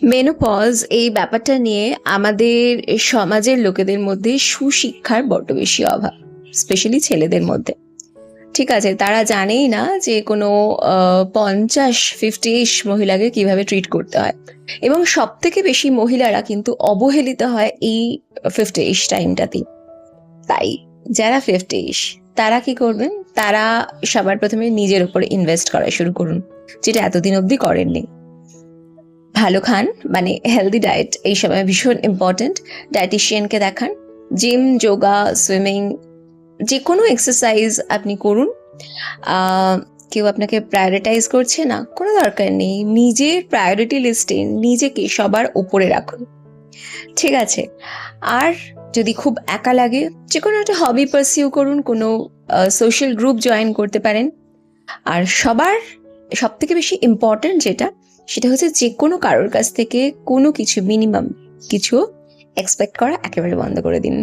Menopause এই ব্যাপারটা নিয়ে আমাদের সমাজের লোকেদের মধ্যে সুশিক্ষার বড্ড বেশি অভাব, স্পেশালি ছেলেদের মধ্যে। ঠিক আছে, তারা জানেই না যে কোনো 50-50 মহিলাকে কিভাবে ট্রিট করতে হয়। এবং সব থেকে বেশি মহিলারা কিন্তু অবহেলিত হয় এই 50 টাইমটাতেই। তাই যারা 50 তারা কি করবেন, তারা সবার প্রথমে নিজের উপরে ইনভেস্ট করা শুরু করুন, যেটা এতদিন অবধি করেননি। ভালো খান, মানে হেলদি ডায়েট এই সময় ভীষণ ইম্পর্টেন্ট। ডায়েটিশিয়ানকে দেখান, জিম, যোগা, সুইমিং, যে কোনো এক্সারসাইজ আপনি করুন। কেউ আপনাকে প্রায়োরিটাইজ করছে না, কোনো দরকার নেই। নিজের প্রায়োরিটি লিস্টে নিজেকে সবার উপরে রাখুন, ঠিক আছে? আর যদি খুব একা লাগে, যে কোনো একটা হবি পারসিউ করুন, কোনো সোশ্যাল গ্রুপ জয়েন করতে পারেন। আর সব থেকে বেশি ইম্পর্টেন্ট যেটা, সেটা হচ্ছে যে কোনো কারোর কাছ থেকে কোনো কিছু, মিনিমাম কিছু এক্সপেক্ট করা একেবারে বন্ধ করে দিন।